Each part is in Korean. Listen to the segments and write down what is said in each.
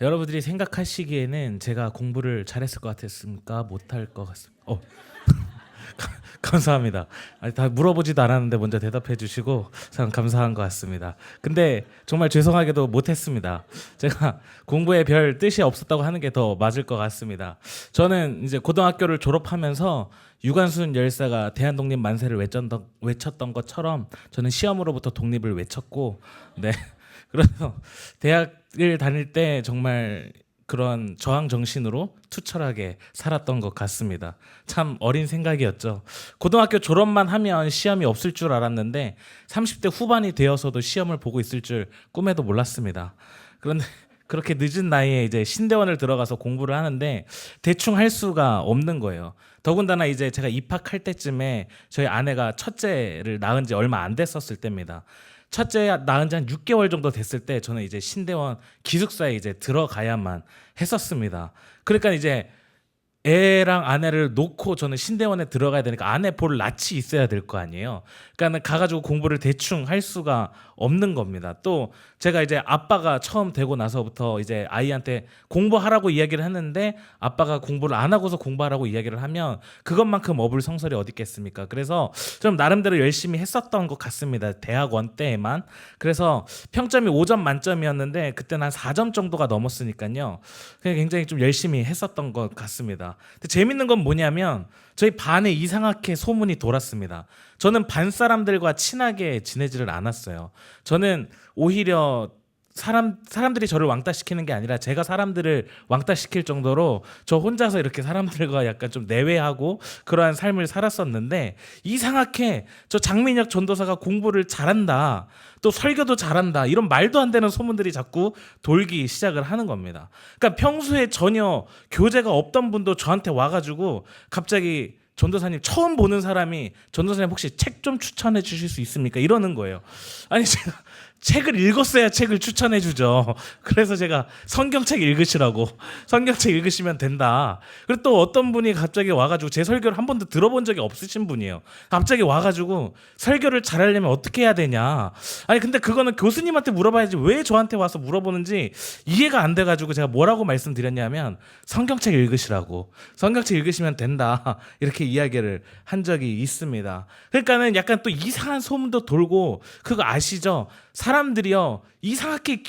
여러분들이 생각하시기에는 제가 공부를 잘했을 것 같았습니까? 못할 것 같습니다. 감사합니다. 아니, 다 물어보지도 않았는데 먼저 대답해 주시고 참 감사한 것 같습니다. 근데 정말 죄송하게도 못했습니다. 제가 공부에 별 뜻이 없었다고 하는 게 더 맞을 것 같습니다. 저는 이제 고등학교를 졸업하면서 유관순 열사가 대한독립 만세를 외쳤던 것처럼 저는 시험으로부터 독립을 외쳤고, 네. 그래서 대학을 다닐 때 정말 그런 저항 정신으로 투철하게 살았던 것 같습니다. 참 어린 생각이었죠. 고등학교 졸업만 하면 시험이 없을 줄 알았는데 30대 후반이 되어서도 시험을 보고 있을 줄 꿈에도 몰랐습니다. 그런데 그렇게 늦은 나이에 이제 신대원을 들어가서 공부를 하는데 대충 할 수가 없는 거예요. 더군다나 이제 제가 입학할 때쯤에 저희 아내가 첫째를 낳은 지 얼마 안 됐었을 때입니다. 첫째 낳은 지 한 6개월 정도 됐을 때 저는 이제 신대원 기숙사에 이제 들어가야만 했었습니다. 그러니까 이제 애랑 아내를 놓고 저는 신대원에 들어가야 되니까 아내 볼 낯이 있어야 될 거 아니에요. 그러니까 가가지고 공부를 대충 할 수가 없는 겁니다. 또 제가 이제 아빠가 처음 되고 나서부터 이제 아이한테 공부하라고 이야기를 했는데 아빠가 공부를 안 하고서 공부하라고 이야기를 하면 그것만큼 어불성설이 어디 있겠습니까? 그래서 좀 나름대로 열심히 했었던 것 같습니다. 대학원 때에만. 그래서 평점이 5점 만점이었는데 그때는 한 4점 정도가 넘었으니까요. 굉장히 좀 열심히 했었던 것 같습니다. 근데 재밌는 건 뭐냐면 저희 반에 이상하게 소문이 돌았습니다. 저는 반 사람들과 친하게 지내지를 않았어요. 저는 오히려 사람들이 저를 왕따시키는 게 아니라 제가 사람들을 왕따시킬 정도로 저 혼자서 이렇게 사람들과 약간 좀 내외하고 그러한 삶을 살았었는데 이상하게 저 장민혁 전도사가 공부를 잘한다, 또 설교도 잘한다, 이런 말도 안 되는 소문들이 자꾸 돌기 시작을 하는 겁니다. 그러니까 평소에 전혀 교재가 없던 분도 저한테 와가지고 갑자기 전도사님, 처음 보는 사람이 전도사님 혹시 책 좀 추천해 주실 수 있습니까? 이러는 거예요. 아니 제가 책을 읽었어야 책을 추천해 주죠. 그래서 제가 성경책 읽으시라고, 성경책 읽으시면 된다. 그리고 또 어떤 분이 갑자기 와가지고 제 설교를 한 번도 들어본 적이 없으신 분이에요. 갑자기 와가지고 설교를 잘하려면 어떻게 해야 되냐. 아니 근데 그거는 교수님한테 물어봐야지 왜 저한테 와서 물어보는지 이해가 안 돼가지고 제가 뭐라고 말씀드렸냐면 성경책 읽으시라고, 성경책 읽으시면 된다, 이렇게 이야기를 한 적이 있습니다. 그러니까는 약간 또 이상한 소문도 돌고, 그거 아시죠? 사람들이요 이상하게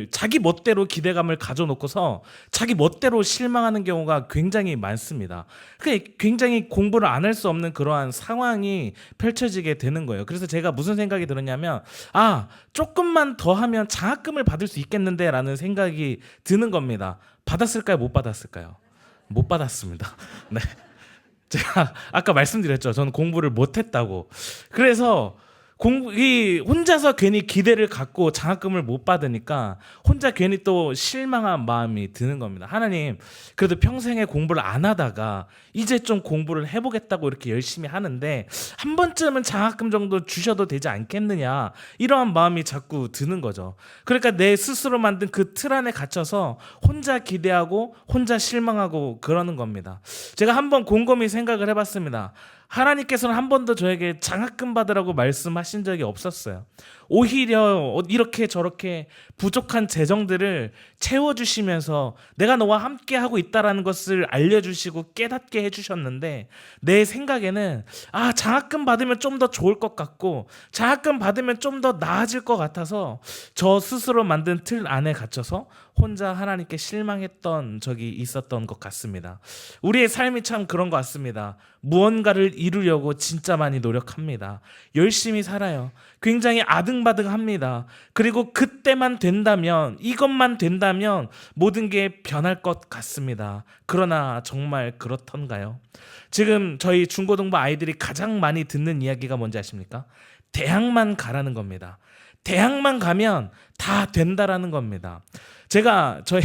자기 멋대로 기대감을 가져놓고서 자기 멋대로 실망하는 경우가 굉장히 많습니다. 그러니까 굉장히 공부를 안 할 수 없는 그러한 상황이 펼쳐지게 되는 거예요. 그래서 제가 무슨 생각이 들었냐면, 조금만 더 하면 장학금을 받을 수 있겠는데 라는 생각이 드는 겁니다. 받았을까요? 못 받았을까요? 못 받았습니다. 네. 제가 아까 말씀드렸죠. 저는 공부를 못했다고. 그래서 이 혼자서 괜히 기대를 갖고 장학금을 못 받으니까 혼자 괜히 또 실망한 마음이 드는 겁니다. 하나님, 그래도 평생에 공부를 안 하다가 이제 좀 공부를 해보겠다고 이렇게 열심히 하는데 한 번쯤은 장학금 정도 주셔도 되지 않겠느냐, 이러한 마음이 자꾸 드는 거죠. 그러니까 내 스스로 만든 그 틀 안에 갇혀서 혼자 기대하고 혼자 실망하고 그러는 겁니다. 제가 한번 곰곰이 생각을 해봤습니다. 하나님께서는 한 번도 저에게 장학금 받으라고 말씀하신 적이 없었어요. 오히려 이렇게 저렇게 부족한 재정들을 채워주시면서 내가 너와 함께 하고 있다라는 것을 알려주시고 깨닫게 해주셨는데, 내 생각에는 장학금 받으면 좀 더 좋을 것 같고 장학금 받으면 좀 더 나아질 것 같아서 저 스스로 만든 틀 안에 갇혀서 혼자 하나님께 실망했던 적이 있었던 것 같습니다. 우리의 삶이 참 그런 것 같습니다. 무언가를 이루려고 진짜 많이 노력합니다. 열심히 살아요. 굉장히 아등바등합니다. 그리고 그때만 된다면, 이것만 된다면 모든 게 변할 것 같습니다. 그러나 정말 그렇던가요? 지금 저희 중고등부 아이들이 가장 많이 듣는 이야기가 뭔지 아십니까? 대학만 가라는 겁니다. 대학만 가면 다 된다라는 겁니다. 제가 저희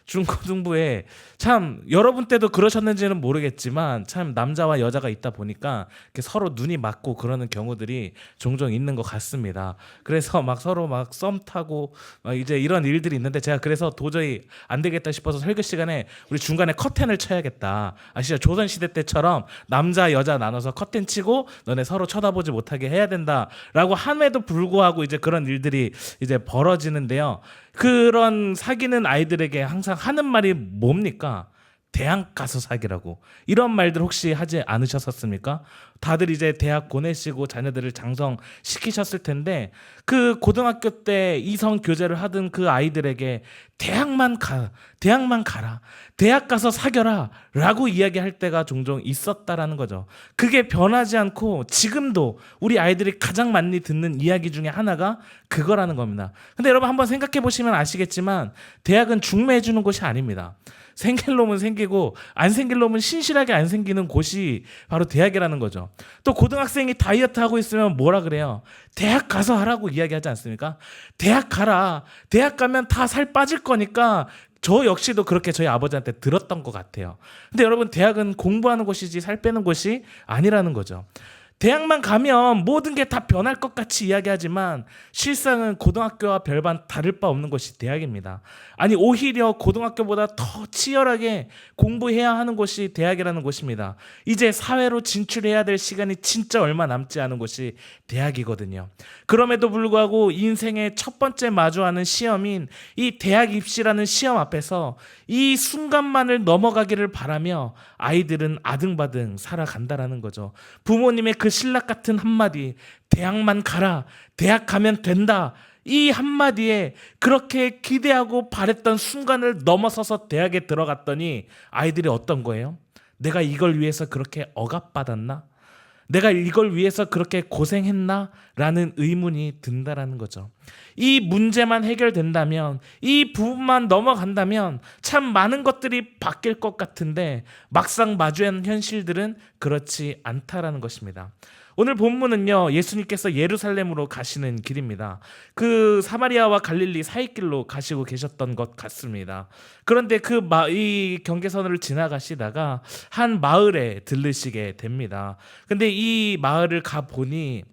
중고등부에 참 여러분 때도 그러셨는지는 모르겠지만 참 남자와 여자가 있다 보니까 이렇게 서로 눈이 맞고 그러는 경우들이 종종 있는 것 같습니다. 그래서 막 서로 막 썸 타고 막 이제 이런 일들이 있는데, 제가 그래서 도저히 안 되겠다 싶어서 설교 시간에 우리 중간에 커튼을 쳐야겠다. 아시죠? 조선시대 때처럼 남자 여자 나눠서 커튼 치고 너네 서로 쳐다보지 못하게 해야 된다라고 함에도 불구하고 이제 그런 일들이 이제 벌어지는데요. 그런 사귀는 아이들에게 항상 하는 말이 뭡니까? 대학 가서 사귀라고. 이런 말들 혹시 하지 않으셨었습니까? 다들 이제 대학 보내시고 자녀들을 장성시키셨을 텐데 그 고등학교 때 이성 교제를 하던 그 아이들에게 대학만 가라. 대학 가서 사겨라. 라고 이야기할 때가 종종 있었다라는 거죠. 그게 변하지 않고 지금도 우리 아이들이 가장 많이 듣는 이야기 중에 하나가 그거라는 겁니다. 근데 여러분 한번 생각해 보시면 아시겠지만 대학은 중매해 주는 곳이 아닙니다. 생길 놈은 생기고 안 생길 놈은 신실하게 안 생기는 곳이 바로 대학이라는 거죠. 또 고등학생이 다이어트 하고 있으면 뭐라 그래요? 대학 가서 하라고 이야기하지 않습니까? 대학 가라. 대학 가면 다 살 빠질 거니까. 저 역시도 그렇게 저희 아버지한테 들었던 것 같아요. 근데 여러분 대학은 공부하는 곳이지 살 빼는 곳이 아니라는 거죠. 대학만 가면 모든 게 다 변할 것 같이 이야기하지만 실상은 고등학교와 별반 다를 바 없는 것이 대학입니다. 아니 오히려 고등학교보다 더 치열하게 공부해야 하는 곳이 대학이라는 곳입니다. 이제 사회로 진출해야 될 시간이 진짜 얼마 남지 않은 곳이 대학이거든요. 그럼에도 불구하고 인생의 첫 번째 마주하는 시험인 이 대학 입시라는 시험 앞에서 이 순간만을 넘어가기를 바라며 아이들은 아등바등 살아간다라는 거죠. 부모님의 그 신락 같은 한마디, 대학만 가라, 대학 가면 된다, 이 한마디에 그렇게 기대하고 바랬던 순간을 넘어서서 대학에 들어갔더니 아이들이 어떤 거예요? 내가 이걸 위해서 그렇게 억압받았나? 내가 이걸 위해서 그렇게 고생했나? 라는 의문이 든다라는 거죠. 이 문제만 해결된다면, 이 부분만 넘어간다면 참 많은 것들이 바뀔 것 같은데 막상 마주한 현실들은 그렇지 않다라는 것입니다. 오늘 본문은요, 예수님께서 예루살렘으로 가시는 길입니다. 그 사마리아와 갈릴리 사이길로 가시고 계셨던 것 같습니다. 그런데 이 경계선을 지나가시다가 한 마을에 들르시게 됩니다. 근데 이 마을을 가보니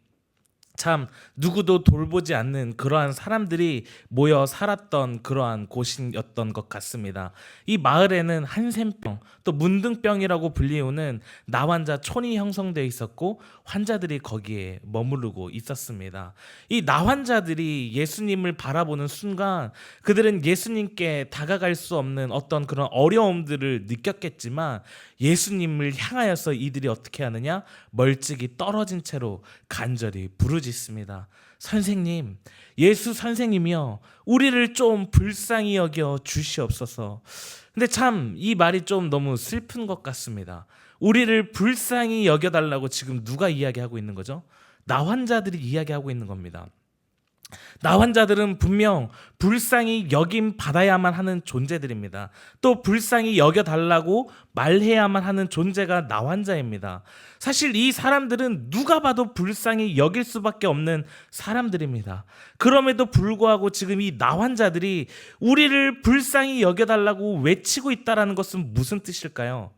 참 누구도 돌보지 않는 그러한 사람들이 모여 살았던 그러한 곳이었던 것 같습니다. 이 마을에는 한센병, 또 문둥병이라고 불리우는 나환자 촌이 형성되어 있었고 환자들이 거기에 머무르고 있었습니다. 이 나환자들이 예수님을 바라보는 순간 그들은 예수님께 다가갈 수 없는 어떤 그런 어려움들을 느꼈겠지만 예수님을 향하여서 이들이 어떻게 하느냐? 멀찍이 떨어진 채로 간절히 부르짖습니다. 선생님, 예수 선생님이여, 우리를 좀 불쌍히 여겨 주시옵소서. 근데 참 이 말이 좀 너무 슬픈 것 같습니다. 우리를 불쌍히 여겨달라고 지금 누가 이야기하고 있는 거죠? 나 환자들이 이야기하고 있는 겁니다. 나 환자들은 분명 불쌍히 여김 받아야만 하는 존재들입니다. 또 불쌍히 여겨달라고 말해야만 하는 존재가 나 환자입니다. 사실 이 사람들은 누가 봐도 불쌍히 여길 수밖에 없는 사람들입니다. 그럼에도 불구하고 지금 이 나 환자들이 우리를 불쌍히 여겨달라고 외치고 있다는 것은 무슨 뜻일까요?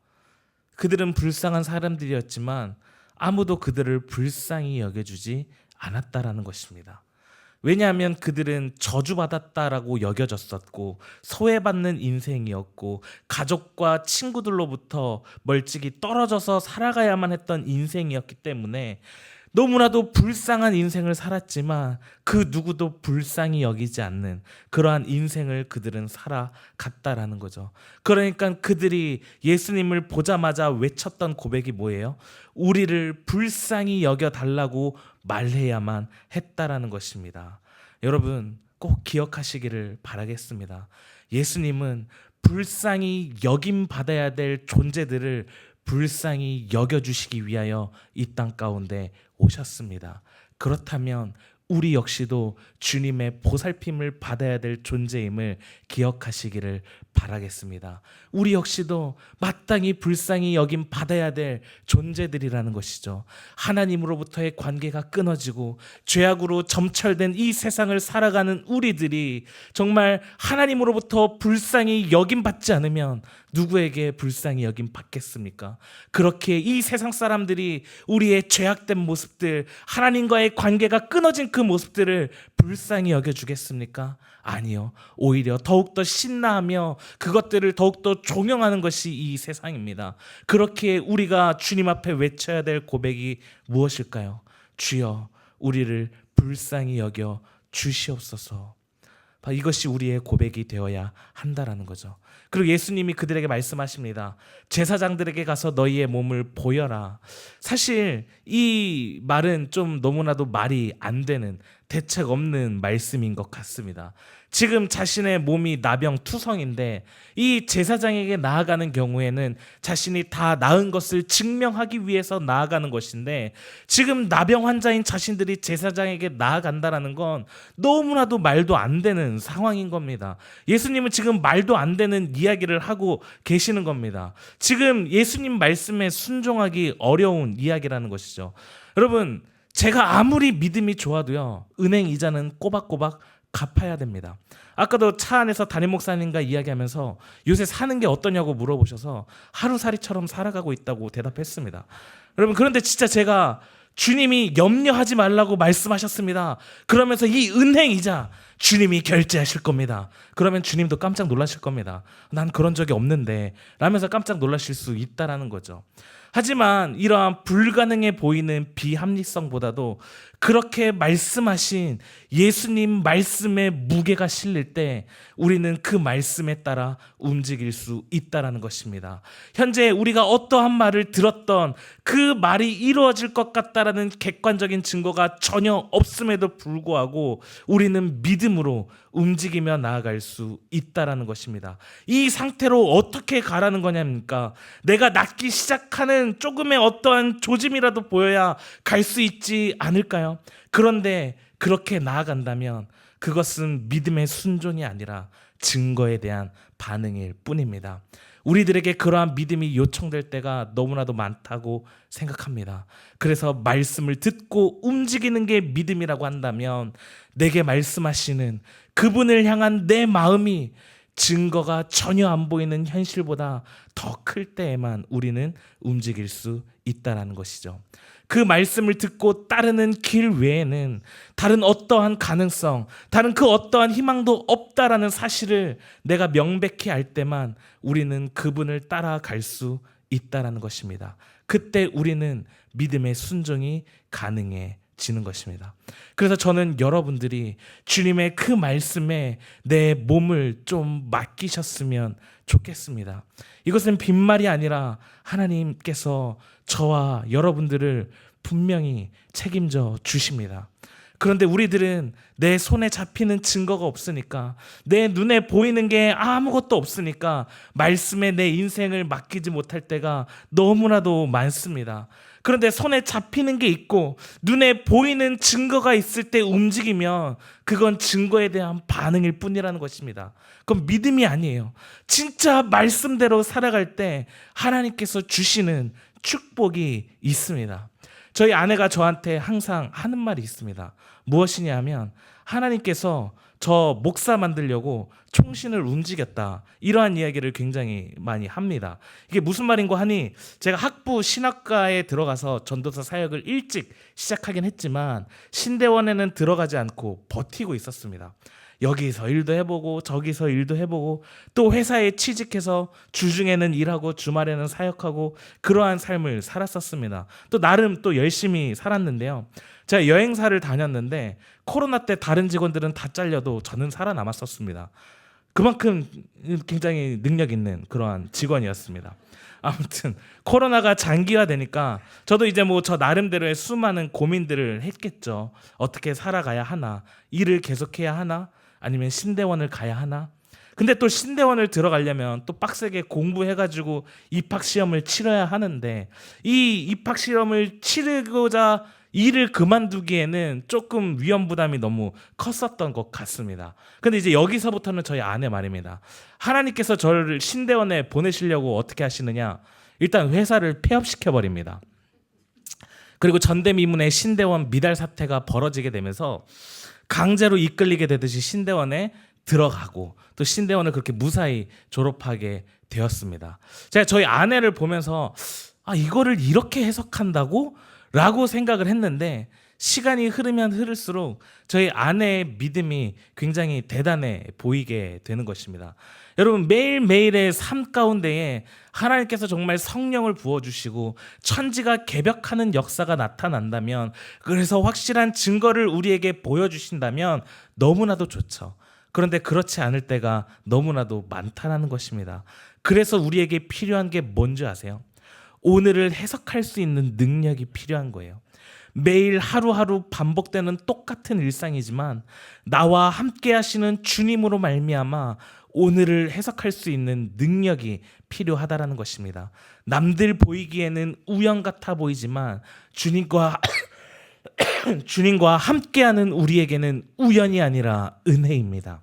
그들은 불쌍한 사람들이었지만 아무도 그들을 불쌍히 여겨주지 않았다라는 것입니다. 왜냐하면 그들은 저주받았다라고 여겨졌었고 소외받는 인생이었고 가족과 친구들로부터 멀찍이 떨어져서 살아가야만 했던 인생이었기 때문에 너무나도 불쌍한 인생을 살았지만 그 누구도 불쌍히 여기지 않는 그러한 인생을 그들은 살아갔다라는 거죠. 그러니까 그들이 예수님을 보자마자 외쳤던 고백이 뭐예요? 우리를 불쌍히 여겨달라고 말해야만 했다라는 것입니다. 여러분 꼭 기억하시기를 바라겠습니다. 예수님은 불쌍히 여김 받아야 될 존재들을 불쌍히 여겨주시기 위하여 이 땅 가운데 오셨습니다. 그렇다면 우리 역시도 주님의 보살핌을 받아야 될 존재임을 기억하시기를 바라겠습니다. 우리 역시도 마땅히 불쌍히 여김 받아야 될 존재들이라는 것이죠. 하나님으로부터의 관계가 끊어지고 죄악으로 점철된 이 세상을 살아가는 우리들이 정말 하나님으로부터 불쌍히 여김 받지 않으면 누구에게 불쌍히 여김 받겠습니까? 그렇게 이 세상 사람들이 우리의 죄악된 모습들, 하나님과의 관계가 끊어진 그 모습들을 불쌍히 여겨주겠습니까? 아니요. 오히려 더욱더 신나하며 그것들을 더욱더 종용하는 것이 이 세상입니다. 그렇게 우리가 주님 앞에 외쳐야 될 고백이 무엇일까요? 주여, 우리를 불쌍히 여겨 주시옵소서. 이것이 우리의 고백이 되어야 한다라는 거죠. 그리고 예수님이 그들에게 말씀하십니다. 제사장들에게 가서 너희의 몸을 보여라. 사실 이 말은 좀 너무나도 말이 안 되는, 대책 없는 말씀인 것 같습니다. 지금 자신의 몸이 나병투성인데 이 제사장에게 나아가는 경우에는 자신이 다 나은 것을 증명하기 위해서 나아가는 것인데, 지금 나병 환자인 자신들이 제사장에게 나아간다라는 건 너무나도 말도 안 되는 상황인 겁니다. 예수님은 지금 말도 안 되는 이야기를 하고 계시는 겁니다. 지금 예수님 말씀에 순종하기 어려운 이야기라는 것이죠. 여러분, 제가 아무리 믿음이 좋아도요, 은행 이자는 꼬박꼬박 갚아야 됩니다. 아까도 차 안에서 담임 목사님과 이야기하면서 요새 사는 게 어떠냐고 물어보셔서 하루살이처럼 살아가고 있다고 대답했습니다. 여러분, 그런데 진짜 제가 주님이 염려하지 말라고 말씀하셨습니다. 그러면서 이 은행 이자 주님이 결제하실 겁니다. 그러면 주님도 깜짝 놀라실 겁니다. 난 그런 적이 없는데 라면서 깜짝 놀라실 수 있다라는 거죠. 하지만 이러한 불가능해 보이는 비합리성보다도 그렇게 말씀하신 예수님 말씀의 무게가 실릴 때 우리는 그 말씀에 따라 움직일 수 있다라는 것입니다. 현재 우리가 어떠한 말을 들었던 그 말이 이루어질 것 같다라는 객관적인 증거가 전혀 없음에도 불구하고 우리는 믿음으로 움직이며 나아갈 수 있다라는 것입니다. 이 상태로 어떻게 가라는 거냐니까, 내가 낫기 시작하는 조금의 어떠한 조짐이라도 보여야 갈 수 있지 않을까요? 그런데 그렇게 나아간다면 그것은 믿음의 순종이 아니라 증거에 대한 반응일 뿐입니다. 우리들에게 그러한 믿음이 요청될 때가 너무나도 많다고 생각합니다. 그래서 말씀을 듣고 움직이는 게 믿음이라고 한다면 내게 말씀하시는 그분을 향한 내 마음이 증거가 전혀 안 보이는 현실보다 더 클 때에만 우리는 움직일 수 있다는 것이죠. 그 말씀을 듣고 따르는 길 외에는 다른 어떠한 가능성, 다른 그 어떠한 희망도 없다라는 사실을 내가 명백히 알 때만 우리는 그분을 따라갈 수 있다라는 것입니다. 그때 우리는 믿음의 순종이 가능해지는 것입니다. 그래서 저는 여러분들이 주님의 그 말씀에 내 몸을 좀 맡기셨으면 좋겠습니다. 이것은 빈말이 아니라 하나님께서 저와 여러분들을 분명히 책임져 주십니다. 그런데 우리들은 내 손에 잡히는 증거가 없으니까, 내 눈에 보이는 게 아무것도 없으니까 말씀에 내 인생을 맡기지 못할 때가 너무나도 많습니다. 그런데 손에 잡히는 게 있고 눈에 보이는 증거가 있을 때 움직이면 그건 증거에 대한 반응일 뿐이라는 것입니다. 그건 믿음이 아니에요. 진짜 말씀대로 살아갈 때 하나님께서 주시는 축복이 있습니다. 저희 아내가 저한테 항상 하는 말이 있습니다. 무엇이냐 하면, 하나님께서 저 목사 만들려고 총신을 움직였다, 이러한 이야기를 굉장히 많이 합니다. 이게 무슨 말인고 하니, 제가 학부 신학과에 들어가서 전도사 사역을 일찍 시작하긴 했지만 신대원에는 들어가지 않고 버티고 있었습니다. 여기서 일도 해보고 저기서 일도 해보고 또 회사에 취직해서 주중에는 일하고 주말에는 사역하고 그러한 삶을 살았었습니다. 또 나름 또 열심히 살았는데요. 제가 여행사를 다녔는데 코로나 때 다른 직원들은 다 잘려도 저는 살아남았었습니다. 그만큼 굉장히 능력 있는 그러한 직원이었습니다. 아무튼 코로나가 장기화되니까 저도 이제 뭐 저 나름대로의 수많은 고민들을 했겠죠. 어떻게 살아가야 하나? 일을 계속해야 하나? 아니면 신대원을 가야 하나? 근데 또 신대원을 들어가려면 또 빡세게 공부해가지고 입학시험을 치러야 하는데, 이 입학시험을 치르고자 일을 그만두기에는 조금 위험 부담이 너무 컸었던 것 같습니다. 근데 이제 여기서부터는 저희 아내 말입니다. 하나님께서 저를 신대원에 보내시려고 어떻게 하시느냐? 일단 회사를 폐업시켜버립니다. 그리고 전대미문의 신대원 미달 사태가 벌어지게 되면서 강제로 이끌리게 되듯이 신대원에 들어가고 또 신대원을 그렇게 무사히 졸업하게 되었습니다. 제가 저희 아내를 보면서 이거를 이렇게 해석한다고? 라고 생각을 했는데, 시간이 흐르면 흐를수록 저희 아내의 믿음이 굉장히 대단해 보이게 되는 것입니다. 여러분, 매일매일의 삶 가운데에 하나님께서 정말 성령을 부어주시고 천지가 개벽하는 역사가 나타난다면, 그래서 확실한 증거를 우리에게 보여주신다면 너무나도 좋죠. 그런데 그렇지 않을 때가 너무나도 많다라는 것입니다. 그래서 우리에게 필요한 게 뭔지 아세요? 오늘을 해석할 수 있는 능력이 필요한 거예요. 매일 하루하루 반복되는 똑같은 일상이지만 나와 함께 하시는 주님으로 말미암아 오늘을 해석할 수 있는 능력이 필요하다라는 것입니다. 남들 보이기에는 우연 같아 보이지만 주님과 함께하는 우리에게는 우연이 아니라 은혜입니다.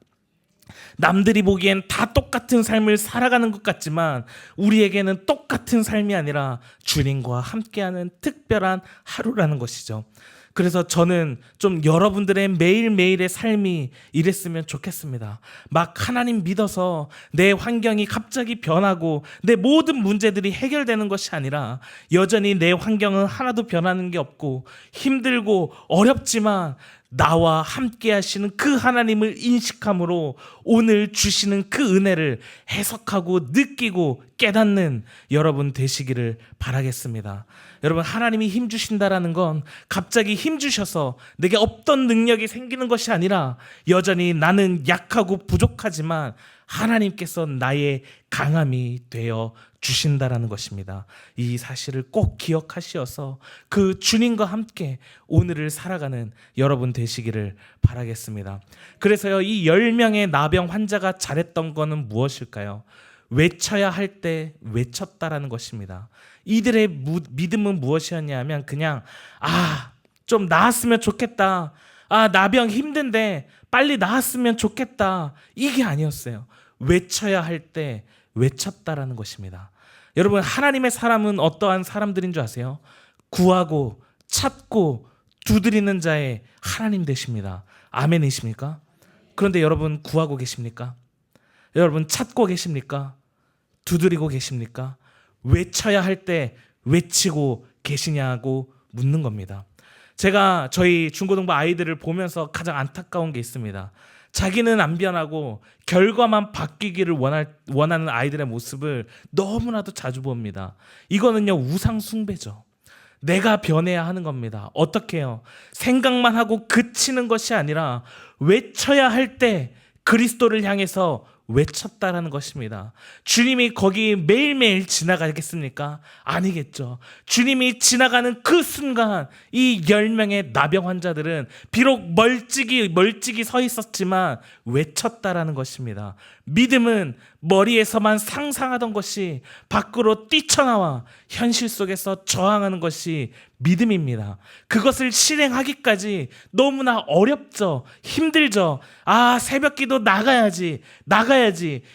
남들이 보기엔 다 똑같은 삶을 살아가는 것 같지만 우리에게는 똑같은 삶이 아니라 주님과 함께하는 특별한 하루라는 것이죠. 그래서 저는 좀 여러분들의 매일매일의 삶이 이랬으면 좋겠습니다. 막 하나님 믿어서 내 환경이 갑자기 변하고 내 모든 문제들이 해결되는 것이 아니라 여전히 내 환경은 하나도 변하는 게 없고 힘들고 어렵지만 나와 함께 하시는 그 하나님을 인식함으로 오늘 주시는 그 은혜를 해석하고 느끼고 깨닫는 여러분 되시기를 바라겠습니다. 여러분, 하나님이 힘 주신다라는 건 갑자기 힘 주셔서 내게 없던 능력이 생기는 것이 아니라 여전히 나는 약하고 부족하지만 하나님께서 나의 강함이 되어 주신다라는 것입니다. 이 사실을 꼭 기억하시어서 그 주님과 함께 오늘을 살아가는 여러분 되시기를 바라겠습니다. 그래서요, 이 10명의 나병 환자가 잘했던 거는 무엇일까요? 외쳐야 할 때 외쳤다라는 것입니다. 이들의 믿음은 무엇이었냐면 그냥 좀 나았으면 좋겠다. 나병 힘든데 빨리 나았으면 좋겠다. 이게 아니었어요. 외쳐야 할 때 외쳤다라는 것입니다. 여러분, 하나님의 사람은 어떠한 사람들인 줄 아세요? 구하고 찾고 두드리는 자의 하나님 되십니다. 아멘이십니까? 그런데 여러분, 구하고 계십니까? 여러분, 찾고 계십니까? 두드리고 계십니까? 외쳐야 할 때 외치고 계시냐고 묻는 겁니다. 제가 저희 중고등부 아이들을 보면서 가장 안타까운 게 있습니다. 자기는 안 변하고 결과만 바뀌기를 원하는 아이들의 모습을 너무나도 자주 봅니다. 이거는요, 우상 숭배죠. 내가 변해야 하는 겁니다. 어떻게 해요? 생각만 하고 그치는 것이 아니라 외쳐야 할 때 그리스도를 향해서 외쳤다라는 것입니다. 주님이 거기 매일매일 지나가겠습니까? 아니겠죠. 주님이 지나가는 그 순간 이 10명의 나병 환자들은 비록 멀찍이 서 있었지만 외쳤다라는 것입니다. 믿음은 머리에서만 상상하던 것이 밖으로 뛰쳐나와 현실 속에서 저항하는 것이 믿음입니다. 그것을 실행하기까지 너무나 어렵죠. 힘들죠. 새벽 기도 나가야지.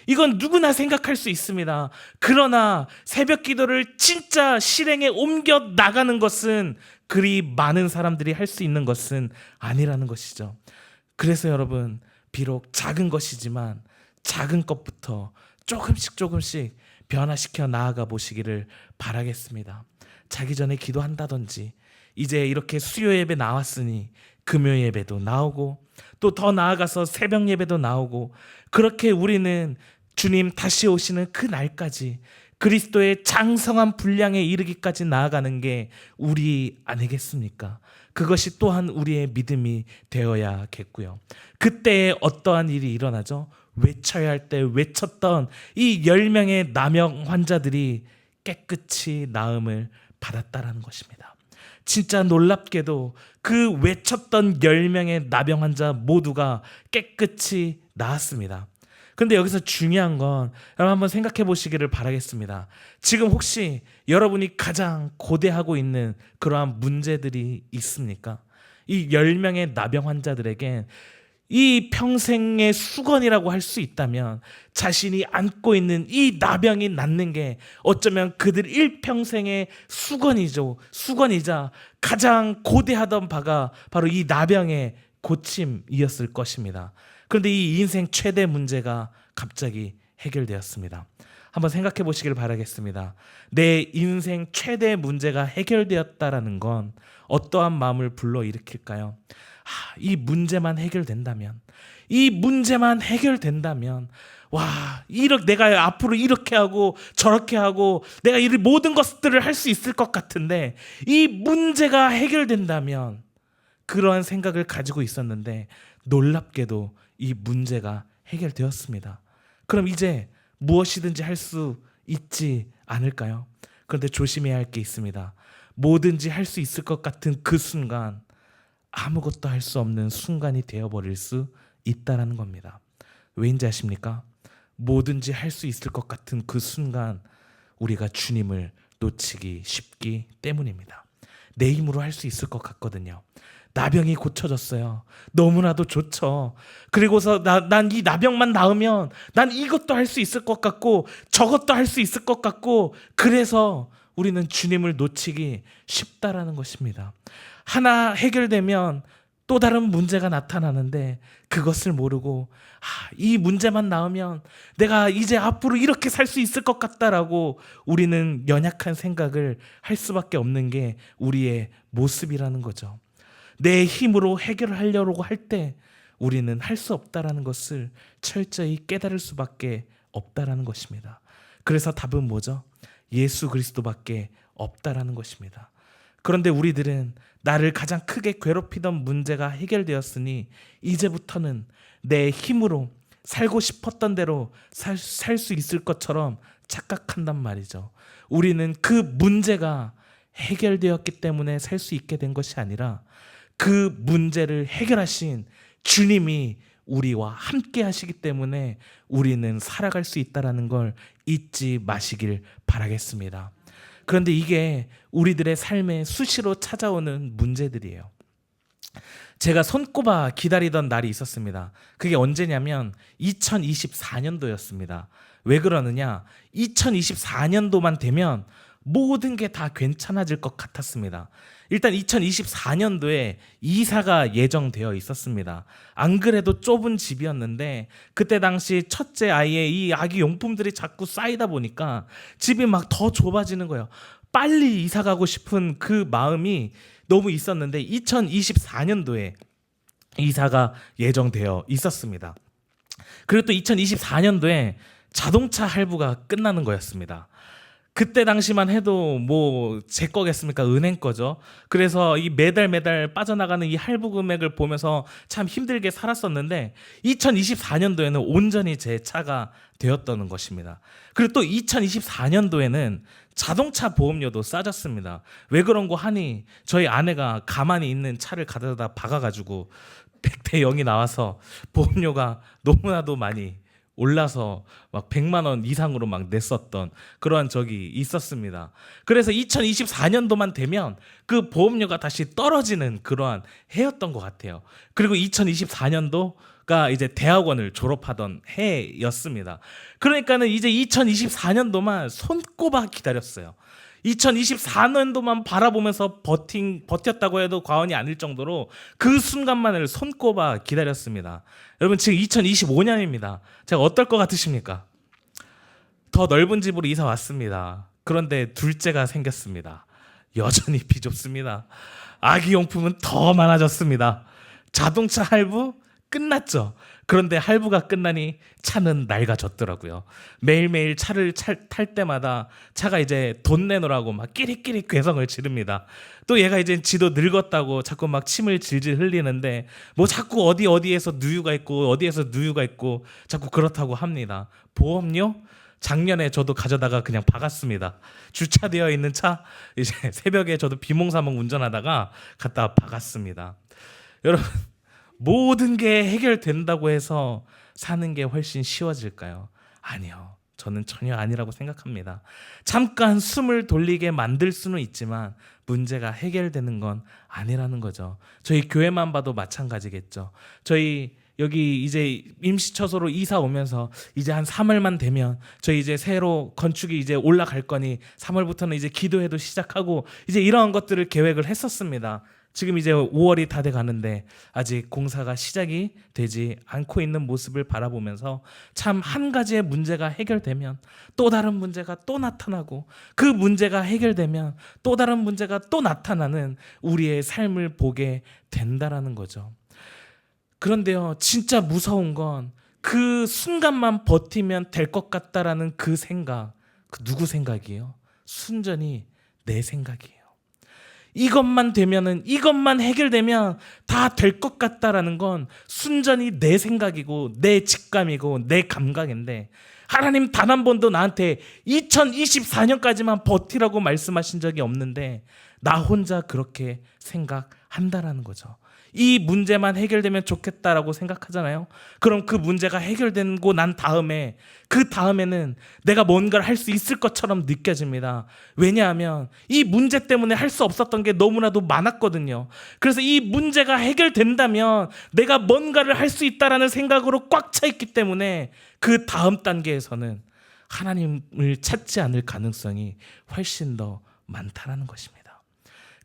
이건 누구나 생각할 수 있습니다. 그러나 새벽 기도를 진짜 실행에 옮겨 나가는 것은 그리 많은 사람들이 할 수 있는 것은 아니라는 것이죠. 그래서 여러분, 비록 작은 것이지만 작은 것부터 조금씩 변화시켜 나아가 보시기를 바라겠습니다. 자기 전에 기도한다든지, 이제 이렇게 수요 예배 나왔으니 금요 예배도 나오고 또 더 나아가서 새벽 예배도 나오고, 그렇게 우리는 주님 다시 오시는 그 날까지 그리스도의 장성한 분량에 이르기까지 나아가는 게 우리 아니겠습니까? 그것이 또한 우리의 믿음이 되어야겠고요. 그때에 어떠한 일이 일어나죠? 외쳐야 할 때 외쳤던 이 10명의 나병 환자들이 깨끗이 나음을 받았다라는 것입니다. 진짜 놀랍게도 그 외쳤던 10명의 나병 환자 모두가 깨끗이 나았습니다. 그런데 여기서 중요한 건 여러분 한번 생각해 보시기를 바라겠습니다. 지금 혹시 여러분이 가장 고대하고 있는 그러한 문제들이 있습니까? 이 10명의 나병 환자들에게 이 평생의 수건이라고 할 수 있다면 자신이 안고 있는 이 나병이 낫는 게 어쩌면 그들 일평생의 수건이자 가장 고대하던 바가 바로 이 나병의 고침이었을 것입니다. 그런데 이 인생 최대 문제가 갑자기 해결되었습니다. 한번 생각해 보시길 바라겠습니다. 내 인생 최대 문제가 해결되었다라는 건 어떠한 마음을 불러일으킬까요? 이 문제만 해결된다면, 내가 앞으로 이렇게 하고 저렇게 하고 내가 이 모든 것들을 할 수 있을 것 같은데 이 문제가 해결된다면 그러한 생각을 가지고 있었는데 놀랍게도 이 문제가 해결되었습니다. 그럼 이제 무엇이든지 할 수 있지 않을까요? 그런데 조심해야 할 게 있습니다. 뭐든지 할 수 있을 것 같은 그 순간 아무것도 할 수 없는 순간이 되어버릴 수 있다는 겁니다. 왜인지 아십니까? 뭐든지 할 수 있을 것 같은 그 순간 우리가 주님을 놓치기 쉽기 때문입니다. 내 힘으로 할 수 있을 것 같거든요. 나병이 고쳐졌어요. 너무나도 좋죠. 그리고서 난 이 나병만 나으면 난 이것도 할 수 있을 것 같고 저것도 할 수 있을 것 같고, 그래서 우리는 주님을 놓치기 쉽다라는 것입니다. 하나 해결되면 또 다른 문제가 나타나는데 그것을 모르고 이 문제만 나으면 내가 이제 앞으로 이렇게 살 수 있을 것 같다라고 우리는 연약한 생각을 할 수밖에 없는 게 우리의 모습이라는 거죠. 내 힘으로 해결하려고 할 때 우리는 할 수 없다라는 것을 철저히 깨달을 수밖에 없다라는 것입니다. 그래서 답은 뭐죠? 예수 그리스도밖에 없다라는 것입니다. 그런데 우리들은 나를 가장 크게 괴롭히던 문제가 해결되었으니 이제부터는 내 힘으로 살고 싶었던 대로 살 수 있을 것처럼 착각한단 말이죠. 우리는 그 문제가 해결되었기 때문에 살 수 있게 된 것이 아니라 그 문제를 해결하신 주님이 우리와 함께 하시기 때문에 우리는 살아갈 수 있다는 걸 잊지 마시길 바라겠습니다. 그런데 이게 우리들의 삶에 수시로 찾아오는 문제들이에요. 제가 손꼽아 기다리던 날이 있었습니다. 그게 언제냐면 2024년도였습니다. 왜 그러느냐? 2024년도만 되면 모든 게 다 괜찮아질 것 같았습니다. 일단 2024년도에 이사가 예정되어 있었습니다. 안 그래도 좁은 집이었는데 그때 당시 첫째 아이의 이 아기 용품들이 자꾸 쌓이다 보니까 집이 막 더 좁아지는 거예요. 빨리 이사 가고 싶은 그 마음이 너무 있었는데 2024년도에 이사가 예정되어 있었습니다. 그리고 또 2024년도에 자동차 할부가 끝나는 거였습니다. 그때 당시만 해도 뭐 제 거겠습니까? 은행 거죠. 그래서 이 매달 빠져나가는 이 할부 금액을 보면서 참 힘들게 살았었는데 2024년도에는 온전히 제 차가 되었다는 것입니다. 그리고 또 2024년도에는 자동차 보험료도 싸졌습니다. 왜 그런 거 하니 저희 아내가 가만히 있는 차를 가져다 박아가지고 100대 0이 나와서 보험료가 너무나도 많이 올라서 막 100만 원 이상으로 막 냈었던 그러한 적이 있었습니다. 그래서 2024년도만 되면 그 보험료가 다시 떨어지는 그러한 해였던 것 같아요. 그리고 2024년도가 이제 대학원을 졸업하던 해였습니다. 그러니까는 이제 2024년도만 손꼽아 기다렸어요. 2024년도만 바라보면서 버텼다고 해도 과언이 아닐 정도로 그 순간만을 손꼽아 기다렸습니다. 여러분, 지금 2025년입니다. 제가 어떨 것 같으십니까? 더 넓은 집으로 이사 왔습니다. 그런데 둘째가 생겼습니다. 여전히 비좁습니다. 아기 용품은 더 많아졌습니다. 자동차 할부 끝났죠. 그런데 할부가 끝나니 차는 낡아졌더라고요. 매일매일 차를 탈 때마다 차가 이제 돈 내놓으라고 막 끼리끼리 괴성을 지릅니다. 또 얘가 이제 지도 늙었다고 자꾸 막 침을 질질 흘리는데 뭐 자꾸 어디에서 누유가 있고 어디에서 누유가 있고 자꾸 그렇다고 합니다. 보험료? 작년에 저도 가져다가 그냥 박았습니다. 주차되어 있는 차 이제 새벽에 저도 비몽사몽 운전하다가 갖다 박았습니다. 여러분, 모든 게 해결된다고 해서 사는 게 훨씬 쉬워질까요? 아니요. 저는 전혀 아니라고 생각합니다. 잠깐 숨을 돌리게 만들 수는 있지만 문제가 해결되는 건 아니라는 거죠. 저희 교회만 봐도 마찬가지겠죠. 저희 여기 이제 임시처소로 이사 오면서 이제 한 3월만 되면 저희 이제 새로 건축이 이제 올라갈 거니 3월부터는 이제 기도회도 시작하고 이제 이러한 것들을 계획을 했었습니다. 지금 이제 5월이 다 돼 가는데 아직 공사가 시작이 되지 않고 있는 모습을 바라보면서 참 한 가지의 문제가 해결되면 또 다른 문제가 또 나타나고 그 문제가 해결되면 또 다른 문제가 또 나타나는 우리의 삶을 보게 된다라는 거죠. 그런데요, 진짜 무서운 건 그 순간만 버티면 될 것 같다라는 그 생각, 그 누구 생각이에요? 순전히 내 생각이에요. 이것만 되면은, 이것만 해결되면 다 될 것 같다라는 건 순전히 내 생각이고 내 직감이고 내 감각인데, 하나님 단 한 번도 나한테 2024년까지만 버티라고 말씀하신 적이 없는데 나 혼자 그렇게 생각한다라는 거죠. 이 문제만 해결되면 좋겠다라고 생각하잖아요. 그럼 그 문제가 해결되고 난 다음에, 그 다음에는 내가 뭔가를 할 수 있을 것처럼 느껴집니다. 왜냐하면 이 문제 때문에 할 수 없었던 게 너무나도 많았거든요. 그래서 이 문제가 해결된다면 내가 뭔가를 할 수 있다라는 생각으로 꽉 차 있기 때문에 그 다음 단계에서는 하나님을 찾지 않을 가능성이 훨씬 더 많다라는 것입니다.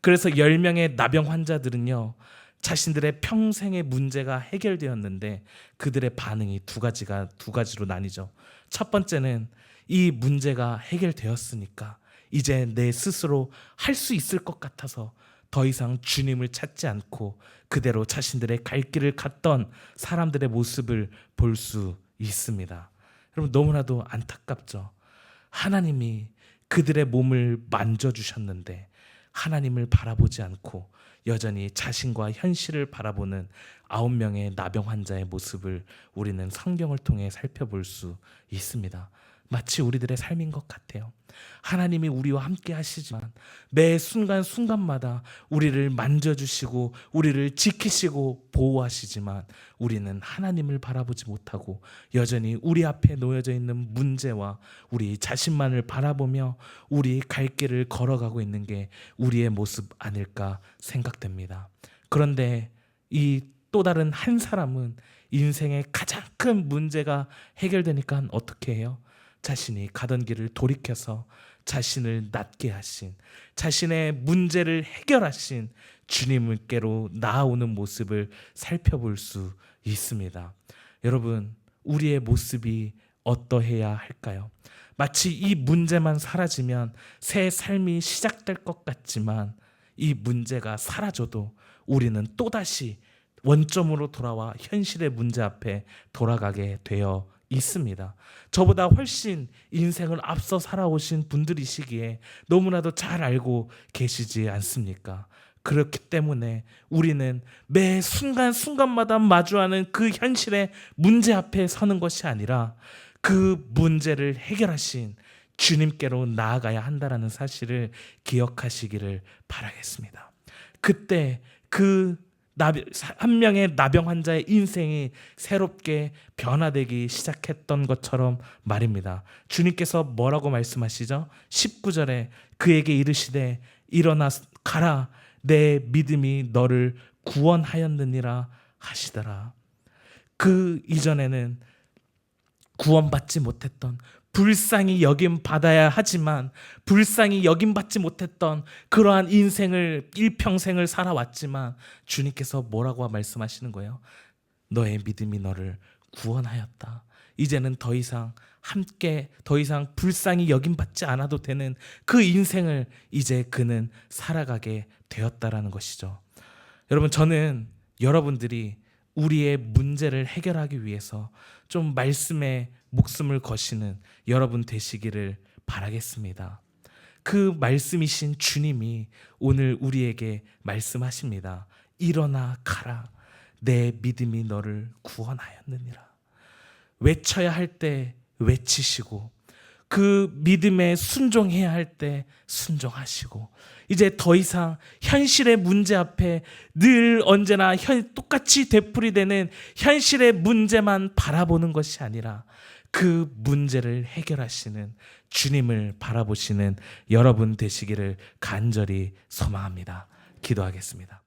그래서 10명의 나병 환자들은요, 자신들의 평생의 문제가 해결되었는데 그들의 반응이 두 가지로 나뉘죠. 첫 번째는 이 문제가 해결되었으니까 이제 내 스스로 할 수 있을 것 같아서 더 이상 주님을 찾지 않고 그대로 자신들의 갈 길을 갔던 사람들의 모습을 볼 수 있습니다. 여러분, 너무나도 안타깝죠. 하나님이 그들의 몸을 만져주셨는데 하나님을 바라보지 않고 여전히 자신과 현실을 바라보는 9명의 나병 환자의 모습을 우리는 성경을 통해 살펴볼 수 있습니다. 마치 우리들의 삶인 것 같아요. 하나님이 우리와 함께 하시지만 매 순간순간마다 우리를 만져주시고 우리를 지키시고 보호하시지만 우리는 하나님을 바라보지 못하고 여전히 우리 앞에 놓여져 있는 문제와 우리 자신만을 바라보며 우리 갈 길을 걸어가고 있는 게 우리의 모습 아닐까 생각됩니다. 그런데 이 또 다른 한 사람은 인생의 가장 큰 문제가 해결되니까 어떻게 해요? 자신이 가던 길을 돌이켜서 자신을 낫게 하신, 자신의 문제를 해결하신 주님께로 나아오는 모습을 살펴볼 수 있습니다. 여러분, 우리의 모습이 어떠해야 할까요? 마치 이 문제만 사라지면 새 삶이 시작될 것 같지만 이 문제가 사라져도 우리는 또다시 원점으로 돌아와 현실의 문제 앞에 돌아가게 되어 있습니다. 저보다 훨씬 인생을 앞서 살아오신 분들이시기에 너무나도 잘 알고 계시지 않습니까? 그렇기 때문에 우리는 매 순간순간마다 마주하는 그 현실의 문제 앞에 서는 것이 아니라 그 문제를 해결하신 주님께로 나아가야 한다는 사실을 기억하시기를 바라겠습니다. 그때 한 명의 나병 환자의 인생이 새롭게 변화되기 시작했던 것처럼 말입니다. 주님께서 뭐라고 말씀하시죠? 19절에 그에게 이르시되 일어나 가라, 내 믿음이 너를 구원하였느니라 하시더라. 그 이전에는 구원받지 못했던, 불쌍히 여김 받아야 하지만 불쌍히 여김 받지 못했던 그러한 인생을, 일평생을 살아왔지만 주님께서 뭐라고 말씀하시는 거예요? 너의 믿음이 너를 구원하였다. 이제는 더 이상 불쌍히 여김 받지 않아도 되는 그 인생을 이제 그는 살아가게 되었다라는 것이죠. 여러분, 저는 여러분들이 우리의 문제를 해결하기 위해서 좀 말씀에 목숨을 거시는 여러분 되시기를 바라겠습니다. 그 말씀이신 주님이 오늘 우리에게 말씀하십니다. 일어나 가라, 내 믿음이 너를 구원하였느니라. 외쳐야 할 때 외치시고 그 믿음에 순종해야 할 때 순종하시고 이제 더 이상 현실의 문제 앞에 늘 언제나 똑같이 되풀이되는 현실의 문제만 바라보는 것이 아니라 그 문제를 해결하시는 주님을 바라보시는 여러분 되시기를 간절히 소망합니다. 기도하겠습니다.